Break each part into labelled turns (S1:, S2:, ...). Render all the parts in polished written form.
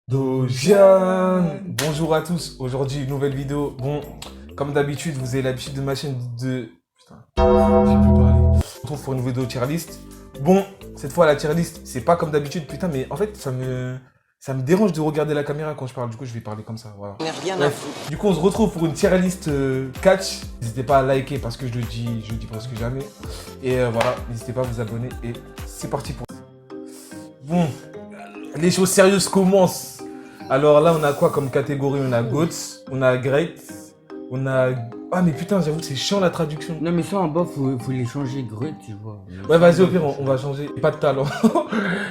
S1: Dojan. Bonjour à tous, aujourd'hui une nouvelle vidéo. Bon, comme d'habitude, vous avez l'habitude de ma chaîne de... Putain, j'ai plus parlé. On se retrouve pour une vidéo tier list. Bon, cette fois la tier list, c'est pas comme d'habitude, putain, mais en fait, ça me dérange de regarder la caméra quand je parle, du coup je vais parler comme ça, voilà. Bref, du coup on se retrouve pour une tier list catch. N'hésitez pas à liker parce que je le dis presque jamais. Et voilà, n'hésitez pas à vous abonner et c'est parti pour... Bon, les choses sérieuses commencent. Alors là, on a quoi comme catégorie? On a GOAT, on a Great, on a... Ah mais putain, j'avoue que c'est chiant la traduction.
S2: Non, mais ça en bas, faut les changer grut, tu vois.
S1: Ouais, vas-y, au pire, on va changer. Pas de talent.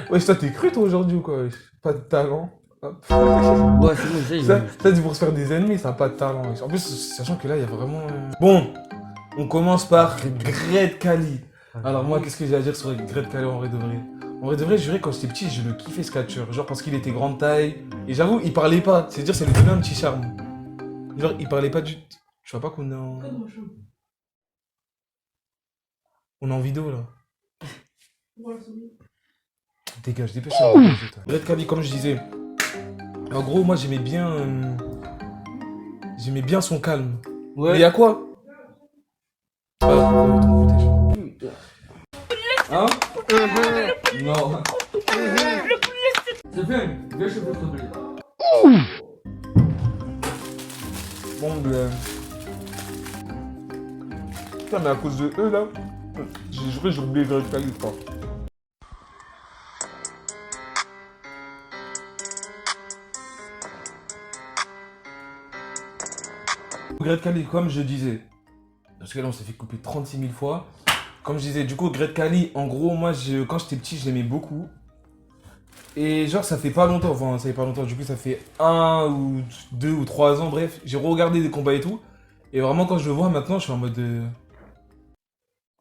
S1: Wesh, toi, t'es cru toi aujourd'hui ou quoi? Wesh, pas de talent. Hop.
S2: Ouais, c'est bon, ça, il
S1: Ça,
S2: va.
S1: c'est pour se faire des ennemis, ça a pas de talent. Wesh. En plus, sachant que là, il y a vraiment... Bon, on commence par Great Kali. Alors moi, qu'est-ce que j'ai à dire sur Great Kali en vrai de vrai? En vrai de vrai, je dirais quand j'étais petit, je le kiffais ce catcheur. Genre parce qu'il était grande taille. Et j'avoue, il parlait pas. C'est-à-dire, ça lui donnait un petit charme. Genre, il parlait pas du... Je vois pas qu'on est en... On est en vidéo là. Dégage, dépêche-toi. Great Kali, comme je disais. En gros, moi j'aimais bien... J'aimais bien son calme. Mais
S2: Ouais.
S1: y a quoi? Ah, ton footage. Hein? Non.
S2: C'est fait, viens chez votre blé.
S1: Bon, putain, mais à cause de eux là, j'ai juré, j'ai oublié Great Kali, quoi. Great Kali, comme je disais, parce que là on s'est fait couper 36 000 fois. Comme je disais, du coup, Great Kali, en gros, moi quand j'étais petit, je l'aimais beaucoup. Et genre, ça fait pas longtemps, enfin, ça fait pas longtemps, du coup, ça fait 1 ou 2 ou 3 ans, bref, j'ai regardé des combats et tout. Et vraiment, quand je le vois maintenant, je suis en mode.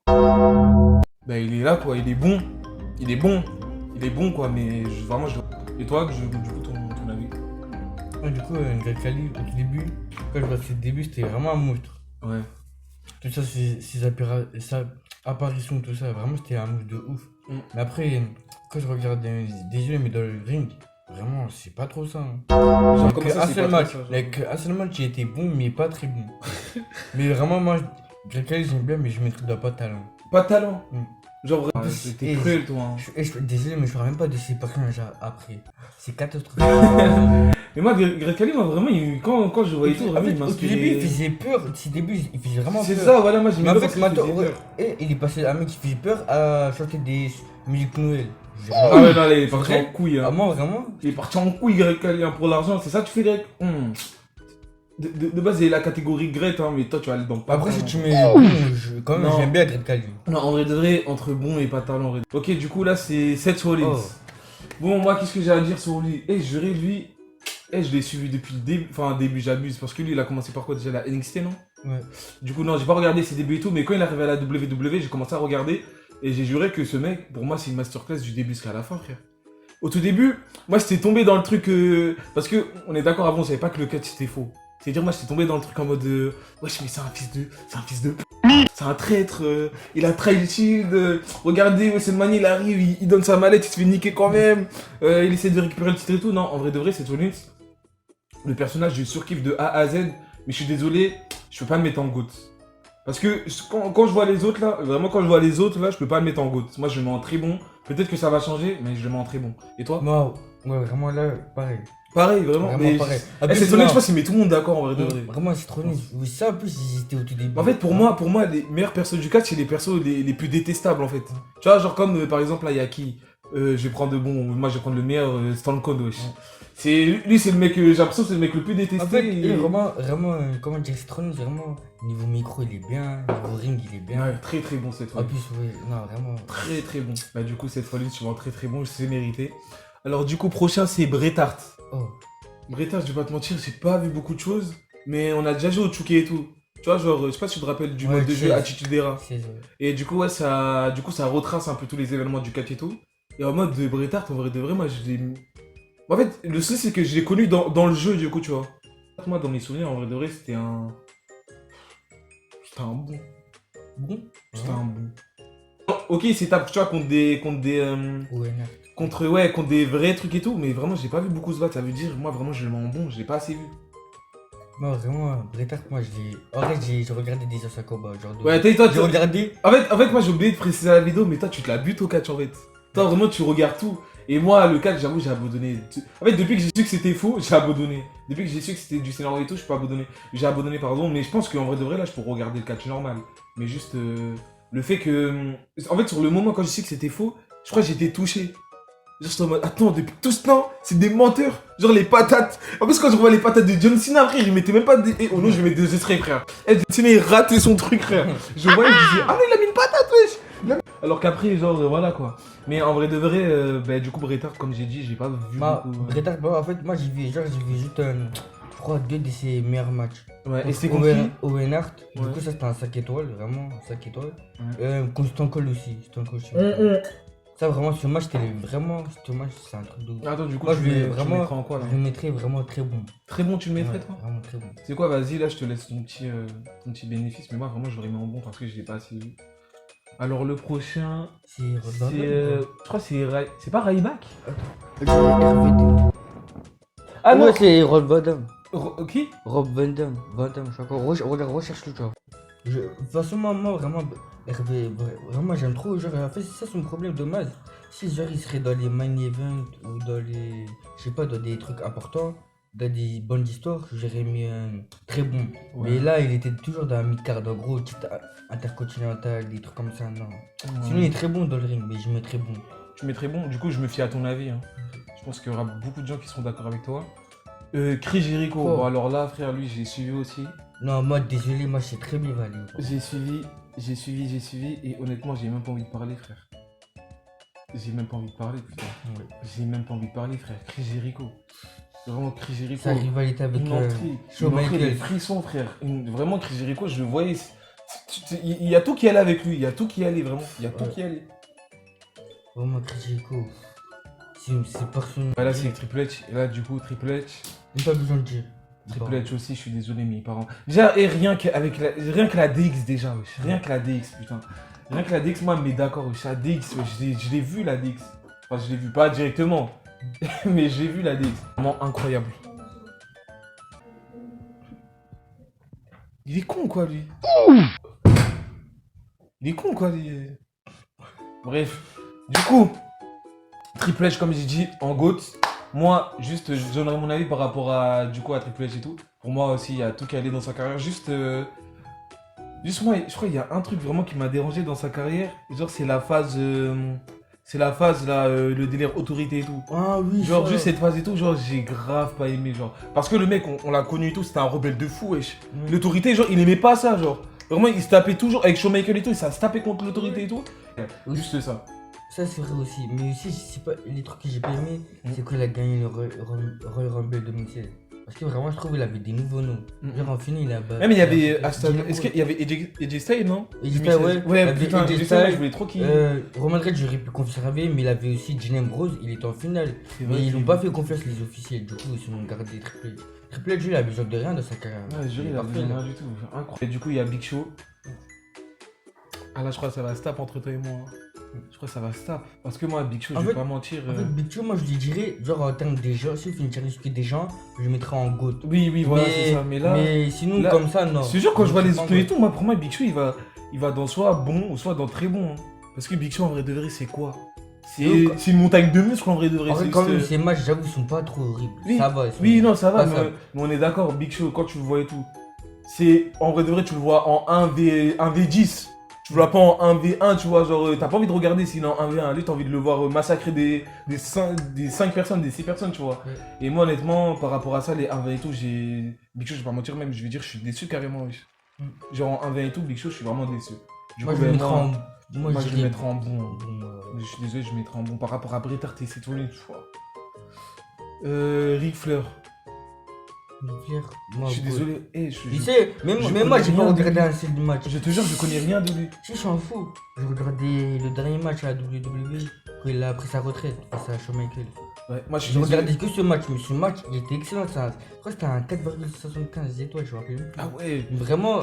S1: Bah, il est là, quoi, il est bon. Il est bon. Il est bon, quoi, mais vraiment, je. Et toi, du coup, ton avis?
S2: Ouais, du coup, Great Kali, au tout début, quand je vois ses débuts, c'était vraiment un monstre.
S1: Ouais.
S2: Tout ça, sa apparition, tout ça, vraiment, c'était un monstre de ouf.
S1: Mm.
S2: Mais après, quand je regarde des yeux, mais dans le ring, vraiment, c'est pas trop ça. Hein.
S1: Genre,
S2: Avec
S1: comment ça,
S2: un
S1: c'est
S2: seul
S1: pas
S2: match,
S1: trop ça, genre
S2: avec un seul match, il était bon, mais pas très bon. Mais vraiment, moi, Great Kali, j'aime bien, mais je mettrais de pas de talent.
S1: Pas de talent.
S2: Mm.
S1: Genre,
S2: En plus,
S1: t'es cruel, toi. Hein.
S2: Désolé, mais je parle même pas de ses personnages après. C'est catastrophique.
S1: Mais moi, Great Kali, moi, vraiment, quand je le voyais tout,
S2: En
S1: vraiment,
S2: fait,
S1: il
S2: au tout début, il
S1: m'inspirait.
S2: faisait peur. Ses débuts, il faisait vraiment
S1: C'est
S2: peur.
S1: ça, voilà, moi,
S2: Mais
S1: j'aimais
S2: en
S1: bien
S2: fait,
S1: parce qu'il
S2: maintenant,
S1: faisait peur.
S2: et il est passé à un mec qui faisait peur à chanter des musiques Noël.
S1: Ah ouais, non, là, il est parti
S2: Vrai
S1: en couille.
S2: Ah,
S1: Hein.
S2: moi, vraiment
S1: Il est parti en couille, Great Kali, hein, pour l'argent. C'est ça, tu fais Great. De base, il y a la catégorie Great, hein, mais toi, tu vas aller dans pas
S2: Après, si
S1: talent.
S2: tu mets bon, quand même,
S1: Non.
S2: j'aime bien Great Kali.
S1: Non, en vrai de vrai, entre bon et pas talent. En vrai. Ok, du coup, là, c'est Seth Rollins.
S2: Oh.
S1: Bon, moi, qu'est-ce que j'ai à dire sur lui? Eh, juré, lui. Eh, je l'ai suivi depuis le début. Enfin, début, j'abuse. Parce que lui, il a commencé par quoi déjà? La NXT, non?
S2: Ouais.
S1: Du coup, non, j'ai pas regardé ses débuts et tout. Mais quand il est arrivé à la WWE, j'ai commencé à regarder. Et j'ai juré que ce mec, pour moi, c'est une masterclass du début jusqu'à la fin, frère. Au tout début, moi, j'étais tombé dans le truc. Parce que, on est d'accord, avant, on savait pas que le catch c'était faux. C'est-à-dire, moi, j'étais tombé dans le truc en mode. Wesh, mais c'est un fils de. C'est un fils de. C'est un traître. Il a trahi le shield. Regardez, ouais, cette manie, il arrive, il donne sa mallette, il se fait niquer quand même. Il essaie de récupérer le titre et tout. Non, en vrai de vrai, c'est Rollins. Le personnage, je surkiffe de A à Z. Mais je suis désolé, je peux pas le mettre en GOAT. Parce que quand je vois les autres là, vraiment quand je vois les autres là, je peux pas le mettre en GOAT. Moi, je le mets en très bon. Peut-être que ça va changer, mais je le mets en très bon. Et toi?
S2: Moi, ouais, vraiment là, pareil.
S1: Pareil, vraiment.
S2: Vraiment
S1: Mais
S2: pareil.
S1: c'est Rollins, je pense qu'il met tout le monde d'accord en vrai de vrai.
S2: Vraiment, c'est trop nul. Oui, ça, en plus, ils étaient au tout début.
S1: En fait, pour moi, les meilleurs persos du catch, c'est les persos les plus détestables en fait. Tu vois, genre comme par exemple là, il y a qui je vais prendre moi je vais prendre le meilleur, Stone Cold, wesh. Lui, c'est le mec, j'ai l'impression que c'est le mec le plus détesté.
S2: En fait, vraiment, comment dire, Citron, vraiment, niveau micro, il est bien, niveau ring, il est bien.
S1: Ouais, très très bon cette fois.
S2: En plus, ouais, non, vraiment.
S1: Très très bon. Bah du coup, cette fois-là, tu vois très très bon, c'est mérité. Alors du coup, prochain, c'est Bret Hart.
S2: Oh.
S1: Bret Hart, je vais pas te mentir, j'ai pas vu beaucoup de choses, mais on a déjà joué au Chucky et tout. Tu vois, genre, je sais pas si tu te rappelles du
S2: Ouais,
S1: mode de jeu
S2: c'est-
S1: Attitude Era.
S2: C'est
S1: Et du coup, ouais, ça retrace un peu tous les événements du catch et tout. Et en mode de Bret Hart, en vrai de vrai, moi, je l'ai... En fait, le souci, c'est que je l'ai connu dans le jeu, du coup, tu vois. Moi, dans mes souvenirs, en vrai de vrai, c'était un... C'était un bon.
S2: bon.
S1: C'était un bon. Ok, c'est tape, tu vois, contre des...
S2: Ouais, non.
S1: contre des vrais trucs et tout, mais vraiment, j'ai pas vu beaucoup se battre. Ça veut dire, moi, vraiment, je le mets en bon, je l'ai pas assez vu.
S2: Non, vraiment, Bret Hart, moi, je l'ai. En vrai, j'ai regardé des anciens combats. Genre de...
S1: Ouais, toi,
S2: J'ai regardé.
S1: En fait, moi, j'ai oublié de préciser la vidéo, mais toi, tu te la butes au catch, en fait. Toi, vraiment, tu regardes tout. Et moi, le catch, j'avoue, j'ai abandonné. En fait, depuis que j'ai su que c'était faux, j'ai abandonné. Depuis que j'ai su que c'était du scénario et tout, je peux abandonner. J'ai abandonné, pardon, mais je pense qu'en vrai de vrai, là, je peux regarder le catch normal. Mais juste, le fait que. En fait, sur le moment, quand j'ai su que c'était faux, je crois que j'étais touché. Genre, j'étais en mode, attends, depuis tout ce temps, c'est des menteurs. Genre, les patates. En plus, quand je revois les patates de John Cena, frère, il mettait même pas des. Oh non, je vais mettre des extraits, frère. Eh, John Cena, il ratait son truc, frère. Je voyais, je disais, ah, mais il a mis une patate, wesh. Alors qu'après, genre, voilà quoi. Mais en vrai de vrai, bah, du coup, Bret Hart, comme j'ai dit, j'ai pas vu
S2: Bah,
S1: beaucoup.
S2: Bret Hart, bah, en fait, moi, j'ai vu juste, je crois, 2 de ses meilleurs matchs.
S1: Ouais, et c'est
S2: contre
S1: contre qui
S2: Owen Hart, du
S1: Ouais.
S2: coup, ça c'était un 5 étoiles, vraiment, un 5 étoiles.
S1: Ouais.
S2: Contre Stone Cold aussi, Stone Cold. Ça, vraiment, ce match, c'est un truc de ouf.
S1: Attends, du coup,
S2: Moi,
S1: tu
S2: je vais
S1: le
S2: vraiment,
S1: mettrais en quoi là
S2: je le mettrais vraiment très bon.
S1: Très bon, tu le mettrais
S2: Ouais,
S1: toi
S2: vraiment très bon.
S1: C'est quoi, vas-y, là, je te laisse ton petit bénéfice, mais moi, vraiment, je l'aurais mis en bon parce que je l'ai pas assez vu. Alors, le prochain,
S2: C'est
S1: c'est.
S2: Rodman.
S1: Je crois que c'est pas Ryback
S2: C'est RVD.
S1: Ah non
S2: Ouais, c'est Rob Van Damme.
S1: Qui
S2: Rob Van Damme. Van Damme, je sais pas. Recherche-le, tu vois. De toute façon, moi, vraiment, Hervé, vraiment, j'aime trop. Genre, en fait, c'est ça son problème de base. Si, genre, il serait dans les main events ou dans les. Je sais pas, dans des trucs importants, dans des bonnes histoires, j'aurais mis un très bon.
S1: Ouais.
S2: Mais là, il était toujours dans la mid-card, en gros, titre intercontinental, des trucs comme ça, non. Sinon, il est très bon dans le ring, mais je mets très bon.
S1: Tu mettrais bon, du coup, je me fie à ton avis. Hein. Je pense qu'il y aura beaucoup de gens qui seront d'accord avec toi. Chris Jericho,
S2: Oh.
S1: bon, alors là, frère, lui, j'ai suivi aussi.
S2: Non, moi, désolé, moi, c'est très bien valé.
S1: J'ai suivi, et honnêtement, j'ai même pas envie de parler, frère. J'ai même pas envie de parler, putain.
S2: Ouais.
S1: J'ai même pas envie de parler, frère. Chris Jericho. Vraiment, Chris Jericho.
S2: Sa rivalité avec
S1: Une entrée,
S2: Shawn
S1: des
S2: Michaels.
S1: frissons, frère. Vraiment, Chris Jericho, je le voyais. Il y a tout qui allait avec lui, il y a tout qui allait, vraiment. Il y a tout
S2: Ouais.
S1: qui allait.
S2: Vraiment, Chris Jericho. C'est personne.
S1: Bah là, c'est Triple H. Et là, du coup, Triple H.
S2: Il n'y a pas besoin de dire.
S1: Triple H aussi, je suis désolé, mes parents. Déjà, et rien que la DX, déjà, wesh. Rien que la DX, putain. Rien que la DX, moi, mais d'accord, wesh. La DX, wesh, je l'ai vu, la DX. Enfin, je l'ai vu pas directement, mais j'ai vu la DX. Vraiment incroyable. Il est con, quoi, lui. Il est con, quoi, lui. Bref. Du coup, Triple H, comme j'ai dit, en GOAT. Moi, juste, je donnerai mon avis par rapport à, du coup, à Triple H et tout. Pour moi aussi, il y a tout qui allait dans sa carrière. Juste moi, je crois qu'il y a un truc vraiment qui m'a dérangé dans sa carrière. Genre, c'est la phase, là, le délire autorité et tout.
S2: Ah oui,
S1: Genre,
S2: ça.
S1: juste cette phase et tout, genre, j'ai grave pas aimé, genre. Parce que le mec, on l'a connu et tout, c'était un rebelle de fou, wesh. L'autorité, genre, il aimait pas ça, genre. Vraiment, il se tapait toujours avec Shawn Michaels et tout, ça se tapait contre l'autorité et tout.
S2: Oui.
S1: Juste ça.
S2: Ça, c'est vrai aussi. Mais aussi, c'est pas les trucs que j'ai pas aimé, c'est qu'il a gagné le Royal Rumble 2016. Parce que vraiment, je trouve qu'il avait des nouveaux noms. Genre, en final, il a.
S1: Même il y avait est-ce qu'il y avait AJ Styles, non?
S2: AJ Styles, ouais. Il y
S1: Ouais,
S2: avait
S1: putain,
S2: AJ
S1: AJ
S2: Styles.
S1: Styles, je voulais trop qu'il.
S2: Roman Reigns, j'aurais pu confier avec, mais il avait aussi Dean Ambrose, il était en finale.
S1: C'est vrai
S2: Mais ils
S1: qu'il-
S2: n'ont pas fait confiance, les officiels. Du coup, ils ont gardé Triple H. Triple H, lui, il a besoin de rien dans sa carrière.
S1: Ouais, je
S2: Il est
S1: il a
S2: parfait,
S1: besoin de
S2: là.
S1: rien du tout. Incroyable. Et du coup, il y a Big Show. Ah là, je crois que ça va se taper entre toi et moi. Je crois que ça va se taper. Parce que moi, Big Show,
S2: En
S1: je vais
S2: fait-
S1: pas mentir.
S2: En fait, Big Show, moi, je lui dirais, genre, en termes des gens, si on finit sur des gens, je le mettrais en GOAT.
S1: Oui, voilà, c'est ça. Mais là,
S2: mais sinon,
S1: là,
S2: comme ça, non.
S1: c'est sûr, quand je vois les
S2: C'est
S1: autres et tout, moi, pour moi, Big Show, il va dans soit bon ou soit dans très bon. Hein. Parce que Big Show, en vrai de vrai, c'est quoi? C'est une montagne de muscles, en vrai de vrai.
S2: En fait,
S1: c'est
S2: quand même,
S1: juste,
S2: ces matchs, j'avoue, ils sont pas trop horribles.
S1: Oui.
S2: Ça va. Ils sont
S1: Oui, non, ça va,
S2: passables.
S1: mais on est d'accord, Big Show, quand tu le vois et tout, c'est en vrai de vrai, tu le vois en 1v10. Tu le vois pas en 1v1, tu vois, genre, t'as pas envie de regarder s'il est en 1v1. Lui, t'as envie de le voir massacrer des 5 personnes, des 6 personnes, tu vois.
S2: Ouais.
S1: Et moi, honnêtement, par rapport à ça, les 1v et tout, Big Show, je vais pas mentir, même, je vais dire, je suis déçu carrément, wesh. Genre, en 1v et tout, Big Show, je suis vraiment déçu. Du
S2: Moi,
S1: coup,
S2: je le
S1: ben,
S2: mettrais en.
S1: moi, je le
S2: dirais
S1: mettrais en bon.
S2: bon,
S1: Je suis désolé, je mettrais en bon par rapport à Bret Hart et c'est tout une fois. Ric Flair.
S2: Flair, moi,
S1: Je suis
S2: GOAT.
S1: désolé.
S2: Tu sais, même
S1: je
S2: moi, j'ai
S1: connais
S2: pas
S1: rien de
S2: regardé
S1: lui.
S2: un seul match.
S1: Je te jure, je connais rien de lui.
S2: Si, je suis en fou. J'ai regardé le dernier match à la WWE. quand il a pris sa retraite face à Shawn Michaels.
S1: Ouais, moi je suis
S2: Je
S1: désolé.
S2: regardais que ce match, mais ce match il était excellent. Je crois que c'était un 4,75 étoiles, je me rappelle même plus.
S1: Ah ouais.
S2: Vraiment,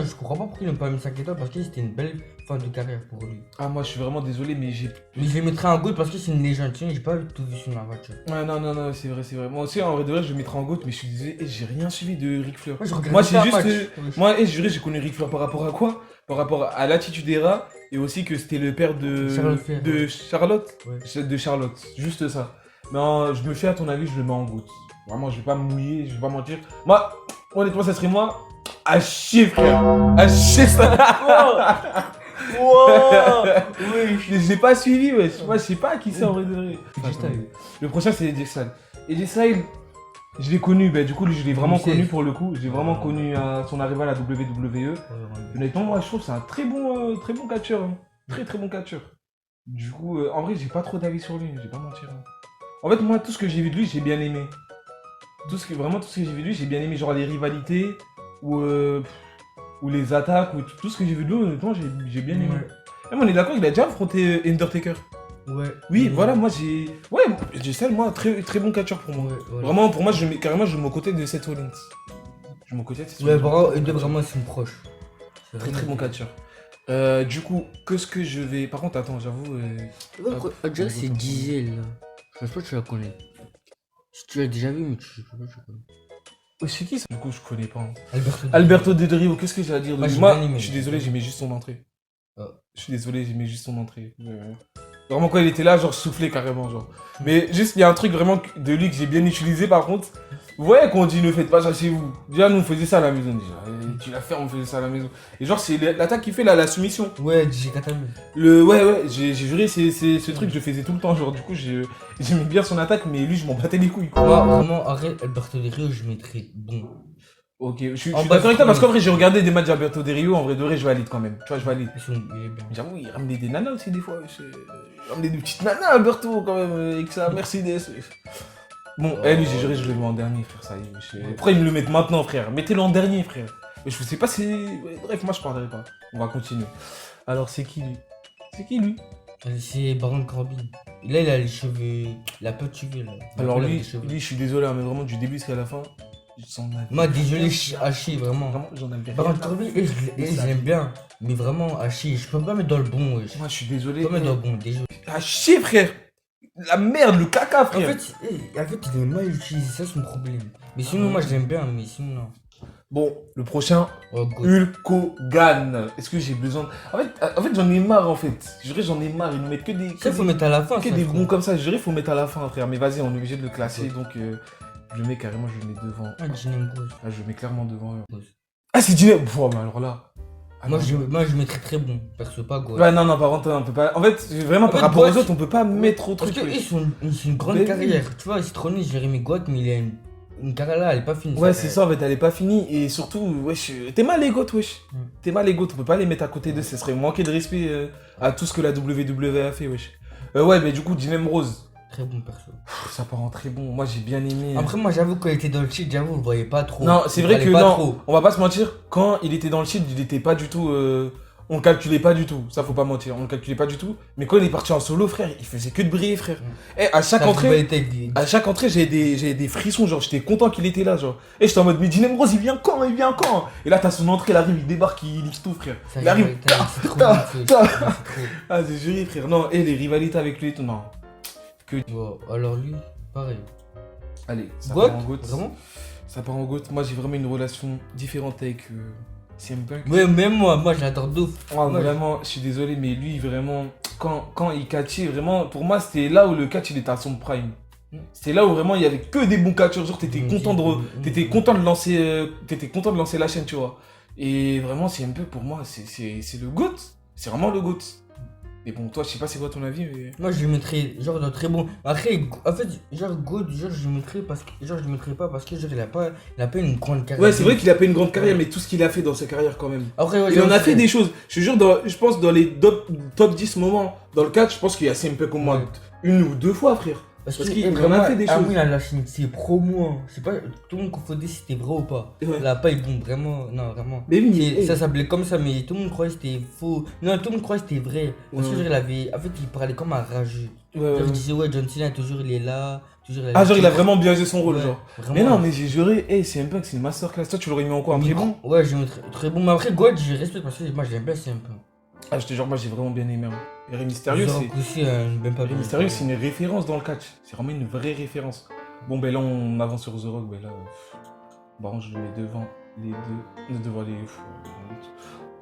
S2: je comprends pas pourquoi ils n'ont pas mis 5 étoiles parce que c'était une belle fin de carrière pour lui.
S1: Ah moi je suis vraiment désolé mais j'ai...
S2: Mais je le mettrais en GOAT parce que c'est une légende. Tu sais, j'ai pas tout vu sur ma voiture.
S1: Ouais non, c'est vrai. Moi aussi en vrai de vrai je le mettrai en GOAT mais je suis désolé, j'ai rien suivi de Ric Flair.
S2: Moi, je regardais
S1: Moi
S2: pas
S1: c'est
S2: un
S1: juste...
S2: match.
S1: Moi juré j'ai connu Ric Flair par rapport à quoi? Par rapport à l'attitude des rats et aussi que c'était le père de...
S2: Charlotte Flair,
S1: de
S2: ouais.
S1: Charlotte.
S2: Ouais.
S1: De Charlotte, juste ça. Mais je me fais à ton avis, je le mets en GOAT. Vraiment je vais pas me mouiller, je vais pas mentir. Moi, honnêtement ça serait moi à chier frère. À chier ça.
S2: Wow. Oui.
S1: J'ai pas suivi, ouais. Moi, je sais pas qui c'est en vrai de vrai.
S2: Juste à eux.
S1: Le prochain, c'est AJ Styles. AJ Styles, je l'ai connu, bah, du coup, lui, je l'ai vraiment
S2: 2016.
S1: connu pour le coup. J'ai vraiment connu son arrivée à la WWE. Honnêtement, moi, je trouve que c'est un très bon catcheur. Hein. Très bon catcheur. Du coup, en vrai, j'ai pas trop d'avis sur lui, je vais pas mentir. Hein. En fait, moi, tout ce que j'ai vu de lui, j'ai bien aimé. Vraiment, tout ce que j'ai vu de lui, j'ai bien aimé. Genre les rivalités ou les attaques, ou tout ce que j'ai vu de lui, honnêtement, j'ai bien aimé. Même on est d'accord, il a déjà affronté Undertaker.
S2: Ouais.
S1: Oui, voilà, moi j'ai. Ouais, AJ Styles, moi, très bon catcheur pour moi.
S2: Ouais.
S1: Vraiment, pour moi, carrément, je me côté de Seth Rollins. Je me côté de Seth
S2: Ouais,
S1: Rollins.
S2: vraiment, eux deux, vraiment, ils sont proches.
S1: Très bon catcheur. Du coup, qu'est-ce que je vais. Par contre, attends, j'avoue.
S2: On dirait que c'est Diesel là. Je pense pas que tu la connais. Si tu l'as déjà vu, mais tu sais pas, tu connais.
S1: C'est qui ça? Du coup, je connais pas. Hein.
S2: Alberto.
S1: Alberto Del Rio, qu'est-ce que j'ai à dire de
S2: Moi,
S1: lui?
S2: j'ai
S1: Moi,
S2: bien aimé.
S1: je suis désolé, j'aimais juste son entrée.
S2: Ah.
S1: Je suis désolé, j'aimais juste son entrée. Vraiment, quand il était là, genre, je soufflais carrément, genre. Mais juste, il y a un truc vraiment de lui que j'ai bien utilisé, par contre. Vous voyez qu'on dit ne faites pas ça chez vous. Déjà, nous, on faisait ça à la maison, déjà. Et tu l'as fait, on faisait ça à la maison. Et genre, c'est l'attaque qu'il fait, là, la soumission.
S2: Ouais, DJ Katami.
S1: Ouais, j'ai juré, c'est ce truc, je faisais tout le temps, genre, du coup, j'aimais bien son attaque, mais lui, je m'en battais les couilles, quoi.
S2: Moi, vraiment, arrête, Alberto Del Rio, je mettrais bon.
S1: Ok, je suis
S2: En
S1: d'accord avec toi,
S2: bref,
S1: parce qu'en vrai, j'ai regardé des matchs d'Alberto Del Rio, en vrai de vrai, je valide quand même. Tu vois, je valide.
S2: Il est bien.
S1: J'avoue, il ramenait des nanas aussi, des fois. Il ramenait des petites nanas, Alberto, quand même, avec sa Mercedes. Bon, lui, j'ai juré, je le mets en dernier, frère, ça y est. Pourquoi ils me le mettent maintenant, frère? Mettez-le en dernier, frère. Et je sais pas si... Ouais, bref, moi, je parlerai pas. On va continuer. Alors, c'est qui, lui? C'est qui, lui?
S2: C'est Baron Corbin. Là, il a les cheveux. Il a peu de cheveux, là.
S1: Alors,
S2: Il a
S1: lui,
S2: des cheveux.
S1: je suis désolé, hein, mais vraiment, du début jusqu'à la fin,
S2: Moi, désolé, à chier, vraiment.
S1: Vraiment, j'en aime bien.
S2: Baron Corbin, je l'aime bien. Mais vraiment, à chier. Je peux pas mettre dans le bon, wesh.
S1: Moi, je suis
S2: Je
S1: désolé.
S2: peux pas mettre dans le bon, désolé.
S1: Ah, chier, frère! La merde, le caca,
S2: En
S1: frère!
S2: fait, il est mal utilisé, c'est ça son problème. Mais sinon, moi, je l'aime bien, mais sinon, non.
S1: Bon, le prochain,
S2: Oh, go.
S1: Hulk Hogan. Est-ce que j'ai besoin En fait, j'en ai marre, en fait. Je dirais, j'en ai marre. Ils nous mettent que des...
S2: Ça, faut mettre à la fin,
S1: que
S2: ça,
S1: des
S2: frère.
S1: bons comme ça. Je dirais, faut mettre à la fin, frère. Mais vas-y, on est obligé de le classer, donc... je le mets carrément, je le mets devant.
S2: Ah, Gene Ambrose.
S1: Ah, je le mets clairement devant.
S2: Ouais.
S1: Ah, c'est Dîner. Bon, mais alors là... Ah,
S2: Moi,
S1: non.
S2: je mettrais très bon. Perso, pas go.
S1: Ouais, non, par contre, on peut pas... En fait, vraiment,
S2: En
S1: par
S2: fait,
S1: rapport aux
S2: Goat-
S1: autres, on peut pas mettre au
S2: Parce
S1: truc.
S2: qu'ils sont une grande
S1: Ben
S2: carrière. Tu vois, Citroën, Jérémy Gott, mais il a une carrière là, elle est pas finie.
S1: Ouais,
S2: sa
S1: c'est
S2: carrière.
S1: ça, en fait, elle est pas finie. Et surtout, wesh, t'es mal les goats, wesh. T'es mal les goats, on peut pas les mettre à côté d'eux, ce serait manquer de respect à tout ce que la WWE a fait, wesh. Ouais, mais du coup, Dean Ambrose,
S2: Très bon perso.
S1: ça part en très bon. Moi, j'ai bien aimé.
S2: Après, moi, j'avoue, quand il était dans le cheat, j'avoue, on le voyait pas trop.
S1: Non, c'est
S2: Il
S1: vrai
S2: parlait
S1: que
S2: pas
S1: non,
S2: trop.
S1: on va pas se mentir, quand il était dans le shield, il était pas du tout. On le calculait pas du tout, ça faut pas mentir, on le calculait pas du tout. Mais quand il est parti en solo, frère, il faisait que de briller, frère. Et à chaque
S2: Ça,
S1: entrée.
S2: rivalité avec des-
S1: À chaque entrée, j'avais des frissons, genre j'étais content qu'il était là, genre. Et j'étais en mode, mais Dean Ambrose, il vient quand? Et là, t'as son entrée, il arrive, il débarque, il lisse tout, frère.
S2: ça,
S1: Il arrive.
S2: rivalité avec- c'est trop
S1: ta,
S2: bon, c'est
S1: ta.
S2: trop.
S1: Ah, c'est juré, frère. Non, et les rivalités avec lui et tout, non.
S2: Wow, alors lui, pareil.
S1: Allez, ça
S2: Goat,
S1: part en GOAT.
S2: vraiment?
S1: Ça part en GOAT. Moi, j'ai vraiment une relation différente avec CM Punk.
S2: Ouais, même moi, j'adore d'ouf.
S1: Oh,
S2: Moi,
S1: vraiment, je suis désolé, mais lui, vraiment, quand il catchait, vraiment, pour moi, c'était là où le catch, il était à son prime. C'était là où vraiment il y avait que des bons catcheurs, genre t'étais content de lancer, t'étais content de lancer la chaîne, tu vois. Et vraiment, CM Punk, pour moi, c'est le GOAT. C'est vraiment le GOAT. Mais bon, toi, je sais pas c'est quoi ton avis, mais...
S2: Moi, je le mettrais, genre, dans très bon. Après, en fait, genre, God, genre, je le mettrais parce que, genre, je le mettrais pas parce que, genre, il a pas une grande carrière.
S1: Ouais, c'est vrai qu'il a pas une grande carrière, mais tout ce qu'il a fait dans sa carrière, quand même.
S2: Après, ouais,
S1: Il en a
S2: j'avoue,
S1: fait des choses. Je te jure, je pense dans les top 10 moments dans le catch, je pense qu'il y a CM Punk au moins
S2: Ouais.
S1: une ou deux fois, frère.
S2: Parce
S1: Parce
S2: que
S1: qu'il en a
S2: vraiment,
S1: fait des
S2: Amou,
S1: choses.
S2: il a lâché ses promos. Hein. C'est pas tout le monde confondait si c'était vrai ou pas.
S1: Ouais.
S2: Là, pas, ils vont vraiment. Non, vraiment.
S1: Mais oui,
S2: Ça s'appelait comme ça, mais tout le monde croyait que c'était faux. Non, tout le monde croyait que c'était vrai. Parce que
S1: Ouais.
S2: genre, il avait. En fait, il parlait comme un rageux.
S1: Ouais,
S2: Genre,
S1: ouais.
S2: il disait, ouais, John Cena, toujours il est là. Toujours,
S1: Ah, genre il a vraiment biaisé son rôle,
S2: Ouais,
S1: genre.
S2: vraiment.
S1: Mais non, mais j'ai juré, hey, CM Punk c'est une masterclass. Toi, tu l'aurais mis en quoi? Un très bon?
S2: Ouais, j'ai très, très bon. Mais après, God, je respecte parce que moi, j'aime bien, c'est un peu.
S1: Ah, je te jure, moi j'ai vraiment bien aimé. Hein. Et Rey Mysterio,
S2: Zorak
S1: c'est.
S2: aussi, même pas
S1: Rey Mysterio, c'est une référence dans le catch. C'est vraiment une vraie référence. Bon, ben là, on avance sur The Rock. Ben là, par contre, je le mets devant les deux. Devant les.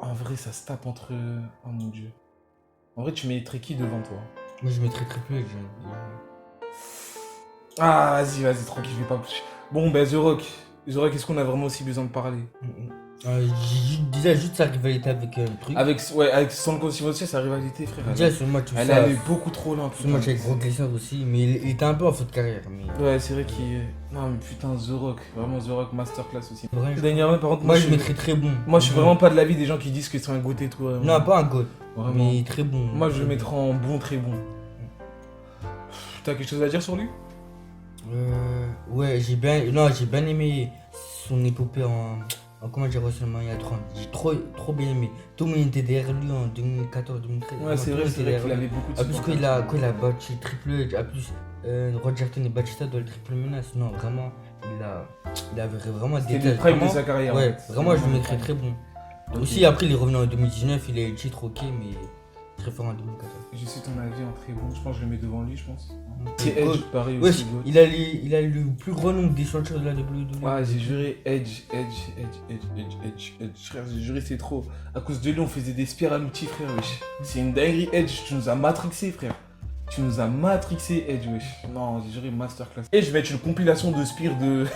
S1: En vrai, ça se tape entre. Oh mon dieu. En vrai, tu mettrais qui devant toi?
S2: Moi, je mettrais Triple H.
S1: Ah, vas-y, tranquille, je vais pas. Bon, ben The Rock. The Rock, est-ce qu'on a vraiment aussi besoin de parler?
S2: Je disais juste sa rivalité avec un truc.
S1: Avec Stone Cold Steve Austin, sa rivalité, frère.
S2: Déjà, ce match,
S1: Elle est allée beaucoup trop loin.
S2: Ce match avec Brock Lesnar aussi, mais il était un peu en fin de carrière. Mais...
S1: Ouais, c'est vrai qu'il est. Non, mais putain, The Rock. Vraiment, The Rock masterclass aussi.
S2: Vrai,
S1: Dernièrement, par contre,
S2: moi, je mettrais très bon.
S1: Moi, je suis vraiment pas de l'avis des gens qui disent que c'est un goût et tout.
S2: Non, pas un goût,
S1: Vraiment.
S2: mais très bon.
S1: Moi, je le mettrais en bon, très bon. T'as quelque chose à dire sur lui?
S2: Ouais, j'ai bien aimé son épopée en comment dire, WrestleMania 30. J'ai trop bien aimé. Tout le monde était derrière lui en 2014-2013.
S1: Ouais, c'est vrai qu'il avait beaucoup de
S2: En plus, quand il a battu Triple H, en plus, Rogerton et Batista dans le triple menace. Non, vraiment, il avait vraiment des
S1: C'était le prime de sa carrière.
S2: Ouais, vraiment, je le mettrais très bon.
S1: Okay.
S2: Aussi, après, il est revenu en 2019, il a eu le titre, ok, mais très fort en 2014.
S1: Je sais ton avis en très bon. Je pense que je le mets devant lui, je pense.
S2: C'est
S1: Edge, pareil
S2: ouais,
S1: aussi.
S2: il a le plus grand nombre des ceintures de la WWE.
S1: Ouais, j'ai juré Edge. Frère, j'ai juré, c'est trop. À cause de lui, on faisait des spires à l'outil, frère, wesh. C'est une dinguerie, Edge. Tu nous as matrixé, frère. Tu nous as matrixé, Edge, wesh. Non, j'ai juré masterclass. Et je vais mettre une compilation de spires de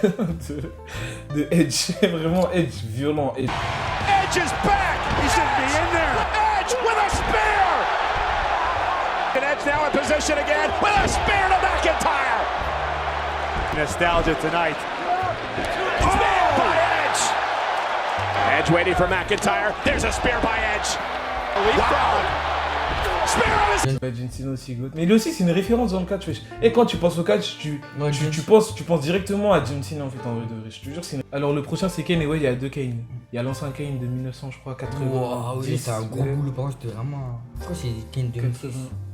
S1: Edge. Vraiment, Edge, violent. Edge
S3: is back! He should be in there! Edge with a spear! And Edge now in position again with a spear to McIntyre! Nostalgia tonight. Spear by Edge! Edge waiting for McIntyre. There's a spear by Edge. Wow! Spear on his...
S1: John Cena aussi, goat. Mais lui aussi, c'est une référence dans le catch, wesh. Et quand tu penses au catch, tu penses directement à John Cena, en fait, en vrai de vrai. Je te jure, c'est une... Alors, le prochain, c'est Kane, et ouais, il y a deux Kane. Il y a l'ancien Kane de 1900, je crois, 80.
S2: Wow, oui, c'est un gros boulot, par contre, c'était vraiment... Pourquoi c'est Kane 2006?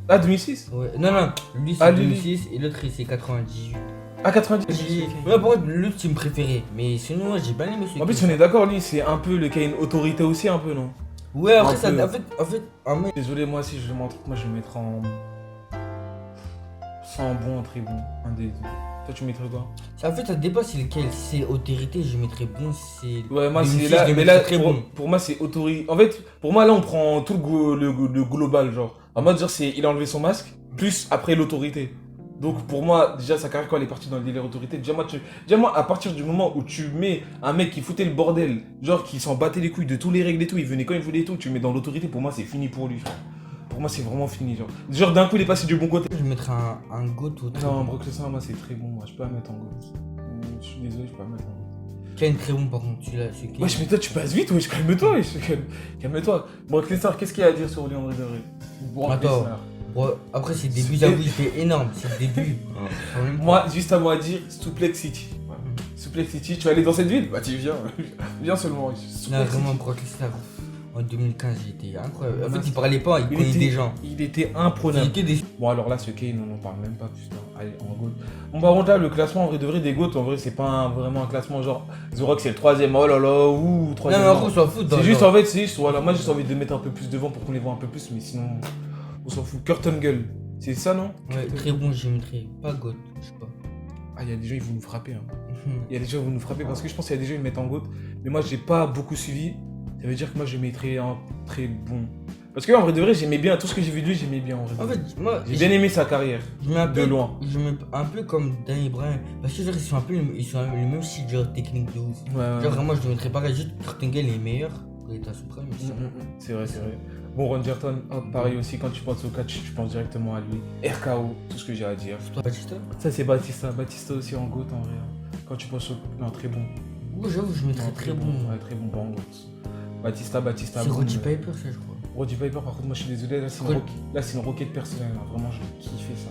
S1: Ah, 2006?
S2: Ouais, non, lui c'est 2006 et l'autre c'est 98.
S1: Ah, 90.
S2: Ouais, par contre, l'autre c'est mon préféré, mais sinon, j'ai bien aimé ce
S1: En plus, on est d'accord, lui, c'est un peu le Kane autorité aussi, un peu, non?
S2: Ouais, après, ça,
S1: peu.
S2: en fait, un mec.
S1: Désolé, moi, si je demande un truc, moi, je le mettrais en. Sans bon, un très bon. Un des deux. Toi, tu mettrais quoi?
S2: En fait, ça dépend c'est lequel. Si c'est autorité, je mettrais bon. Si c'est.
S1: Ouais, moi, c'est
S2: 2006,
S1: là.
S2: je
S1: Mais là,
S2: très
S1: pour,
S2: bon.
S1: pour moi, c'est autorité. En fait, pour moi, là, on prend tout le global, genre. En mode, genre, c'est il a enlevé son masque, plus après l'autorité. Donc, pour moi, déjà, sa carrière, quand elle est partie dans le délire autorité, déjà, moi, à partir du moment où tu mets un mec qui foutait le bordel, genre, qui s'en battait les couilles de tous les règles et tout, il venait quand il voulait et tout, tu le mets dans l'autorité, pour moi, c'est fini pour lui, frère. Pour moi, c'est vraiment fini, genre. Genre, d'un coup, il est passé du bon côté.
S2: Je mettrais un GOAT ou très
S1: Non,
S2: bon.
S1: Brock Lesnar, moi, c'est très bon, moi, je peux pas mettre en gauche. Je suis désolé, je peux pas mettre en gauche.
S2: Kane très bon, par contre, celui-là, c'est Kane.
S1: Wesh, mais toi, tu passes vite, wesh, calme-toi, wesh. Calme-toi. Brock Lesnar, qu'est-ce qu'il y a à dire sur lui, en vrai de vrai? Brock
S2: Attends.
S1: Lesnar.
S2: Ouais, après, ses débuts, j'avoue, il était énorme. Ses débuts.
S1: Moi, juste à moi à dire, Suplex City. Ouais. Suplex City, tu vas aller dans cette ville? Bah, tu viens. Viens seulement.
S2: Non,
S1: Suplex
S2: vraiment,
S1: City.
S2: Brock Lesnar. En 2015, il était incroyable. En fait, il parlait pas, il connaissait des gens.
S1: Il était
S2: Il
S1: imprenable.
S2: était des.
S1: Bon, alors là, ce Kane, on n'en parle même pas, putain. Allez, en GOAT. Bon, par contre, là, le classement, en vrai de vrai, des GOAT, en vrai, c'est pas vraiment un classement genre The Rock, c'est le troisième, oh là là, ouh,
S2: Non,
S1: troisième.
S2: mais après, on s'en fout.
S1: C'est juste, en fait, c'est juste, voilà, moi, j'ai juste envie de les mettre un peu plus devant pour qu'on les voit un peu plus, mais sinon, on s'en fout. Kurt Angle, c'est ça, non?
S2: Ouais, très bon, j'ai mettrais. Pas GOAT, je sais pas.
S1: Ah, il y a des gens, ils vont nous frapper, hein. Il y a des gens qui vont nous frapper parce que je pense qu'il y a des gens qui me mettent en GOAT, mais moi, j'ai pas beaucoup suivi. Ça veut dire que moi, je mettrais un très bon. Parce que en vrai de vrai, j'aimais bien tout ce que j'ai vu de lui, j'aimais bien en vrai.
S2: En fait, moi,
S1: J'ai bien aimé sa carrière.
S2: je mets un peu,
S1: de loin.
S2: Je mets un peu comme Danny Bryan. Parce que genre, ils sont un peu le même style, genre technique de ouf.
S1: Ouais,
S2: Genre, vraiment, je le mettrais pareil. Juste Kurt Angle est meilleur quand il est à Supreme.
S1: C'est vrai, c'est vrai. Bon, Ron Jerton, pareil aussi, quand tu penses au catch, tu penses directement à lui. RKO, tout ce que j'ai à dire.
S2: Toi, Batista?
S1: Ça, c'est Batista. Batista aussi en GOAT en vrai. Quand tu penses au. Non, très bon.
S2: Ouais, j'avoue, je mettrais
S1: Non,
S2: très bon.
S1: Ouais, très bon, bon GOAT. Batista.
S2: C'est
S1: bon,
S2: Roddy
S1: ouais.
S2: Piper, ça, je crois.
S1: Roddy Piper, par contre, moi je suis désolé, là c'est une roquette personnelle, là. Vraiment, je kiffais ça.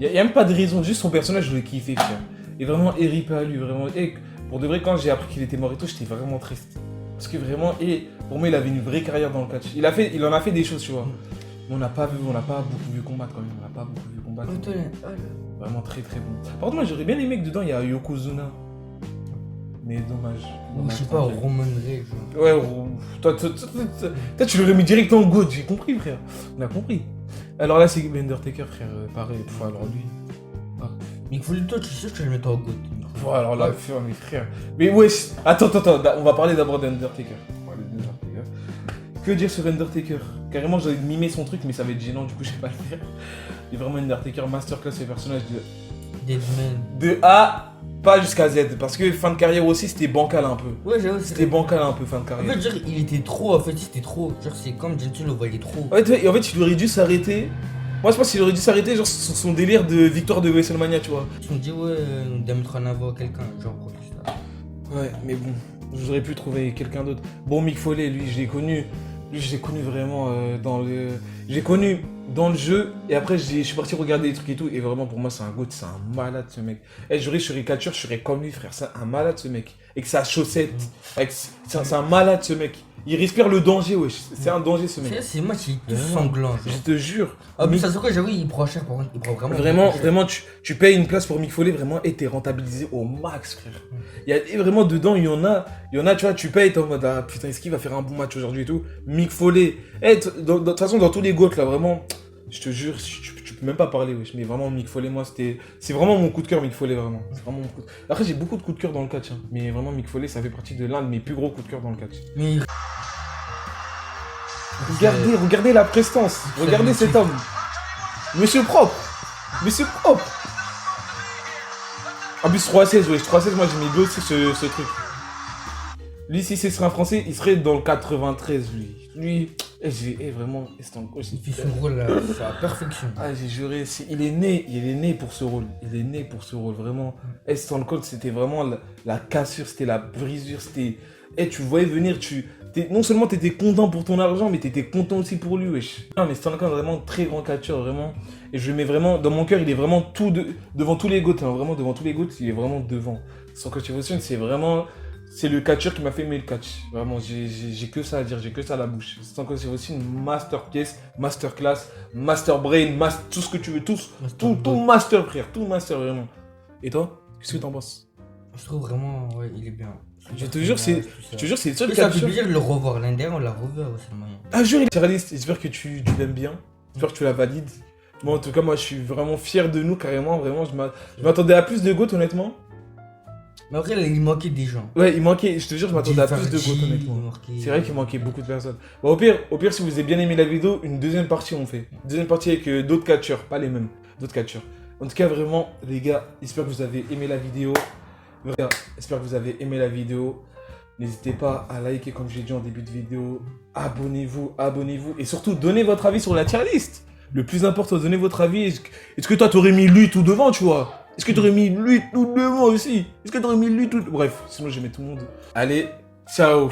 S1: Y a même pas de raison, juste son personnage, je le kiffais, frère. Et vraiment, RIP à lui, vraiment. Et pour de vrai, quand j'ai appris qu'il était mort et tout, j'étais vraiment triste. Parce que vraiment, et pour moi, il avait une vraie carrière dans le catch. Il en a fait des choses, tu vois. Mais on n'a pas beaucoup vu combattre quand même. On n'a pas beaucoup vu combattre. Vraiment très très bon. Par contre, moi, j'aurais bien aimé que dedans, il y a Yokozuna. Mais dommage.
S2: Ou je sais pas, Roman Reigns.
S1: Ouais, toi, tu l'aurais mis direct en GOAT, j'ai compris, frère. On a compris. Alors là, c'est Undertaker, frère. Pareil, alors lui.
S2: Mais il faut le toi, tu sais que je vais le mettre en GOAT.
S1: Bon, alors là, mes frères. Mais wesh, attends, on va parler d'abord d'Undertaker. Que dire sur Undertaker? Carrément, j'allais mimer son truc, mais ça va être gênant, du coup, je sais pas le faire. Il est vraiment Undertaker, masterclass, les personnages de A, pas jusqu'à Z. Parce que fin de carrière aussi, c'était bancal un peu.
S2: Ouais, j'avoue.
S1: C'était bancal un peu, fin de
S2: En
S1: carrière.
S2: fait, genre, il était trop, c'était trop. Genre, c'est comme Gentil le voyait trop.
S1: Et en fait, il aurait dû s'arrêter. Moi, je pense qu'il aurait dû s'arrêter, genre, sur son délire de victoire de WrestleMania, tu vois.
S2: Ils se sont dit, ouais, on doit mettre en avant quelqu'un, genre, pour tout ça.
S1: Ouais, mais bon, j'aurais pu trouver quelqu'un d'autre. Bon, Mick Foley, lui, je l'ai connu. Lui, je l'ai connu vraiment dans le. Je l'ai connu dans le jeu, et après, je suis parti regarder des trucs et tout, et vraiment, pour moi, c'est un goût, c'est un malade, ce mec. Et je serais catcheur, je serais comme lui, frère. C'est un malade, ce mec. Avec sa chaussette. C'est un malade, ce mec. Il respire le danger, wesh. C'est un danger, ce mec.
S2: C'est moi qui est tout sanglant.
S1: Je te jure.
S2: Ah, mais ça se voit, j'avoue, il prend cher, par contre. Il prend
S1: Vraiment, tu payes une place pour Mick Foley, vraiment, et t'es rentabilisé au max, frère. Il y a vraiment dedans, il y en a, tu vois, tu payes, t'es en mode, ah putain, est-ce qu'il va faire un bon match aujourd'hui et tout. Mick Foley. De toute façon, dans tous les GOAT, là, vraiment, je te jure, tu peux même pas parler, wesh. Mais vraiment, Mick Foley, moi, c'est vraiment mon coup de cœur, Mick Foley, vraiment. C'est vraiment mon coup de... Après, j'ai beaucoup de coups de cœur dans le catch, hein. Mais vraiment, Mick Foley, ça fait partie de l'un de mes plus gros coups de cœur dans le catch.
S2: Mais...
S1: Regardez la prestance. Regardez cet homme. Monsieur propre. Monsieur propre. En plus, 3-16, ouais. 3-16, moi, j'aimais bien aussi ce truc. Lui, si ce serait un Français, il serait dans le 93, lui. Vraiment,
S2: il fait son rôle à la perfection.
S1: Ah, j'ai juré, il est né pour ce rôle. Il est né pour ce rôle, vraiment. Stone Cold, c'était vraiment la cassure, c'était la brisure, c'était... tu le voyais venir, non seulement t'étais content pour ton argent, mais t'étais content aussi pour lui, wesh. Non, mais Stone Cold, vraiment très grand catcheur, vraiment. Et je le mets vraiment, dans mon cœur, il est vraiment devant tous les GOAT, hein, vraiment devant tous les GOAT, il est vraiment devant. Stone Cold Steve Austin, c'est le catcheur qui m'a fait aimer le catch. Vraiment, j'ai que ça à dire, j'ai que ça à la bouche. Stone Cold Steve Austin, masterpiece, masterclass, master brain, tout ce que tu veux, tout master, frère, tout master, vraiment. Et toi, qu'est-ce que t'en penses?
S2: Je trouve vraiment, ouais, il est bien.
S1: Je te jure, c'est le seul
S2: catcheur. Ça fait plaisir de le revoir. L'année dernière, on l'a revu à WrestleMania.
S1: Ah, jure, il est réaliste. J'espère que tu l'aimes bien. J'espère que tu la valides. Bon, en tout cas, moi, je suis vraiment fier de nous, carrément. Vraiment, je m'attendais à plus de GOAT, honnêtement.
S2: Mais après, il manquait des gens.
S1: Ouais, il manquait, je te jure, je m'attendais à plus de GOAT, honnêtement. C'est vrai qu'il manquait beaucoup de personnes. Bon, au pire, si vous avez bien aimé la vidéo, une deuxième partie, on fait. Une deuxième partie avec d'autres catcheurs, pas les mêmes. D'autres catcheurs. En tout cas, vraiment, les gars, j'espère que vous avez aimé la vidéo. J'espère que vous avez aimé la vidéo. N'hésitez pas à liker comme j'ai dit en début de vidéo. Abonnez-vous. Et surtout, donnez votre avis sur la tier list. Le plus important, donnez votre avis. Est-ce que toi, t'aurais mis lui tout devant, tu vois? Est-ce que t'aurais mis lui tout devant aussi? Est-ce que t'aurais mis lui tout... Bref, sinon je mets tout le monde. Allez, ciao.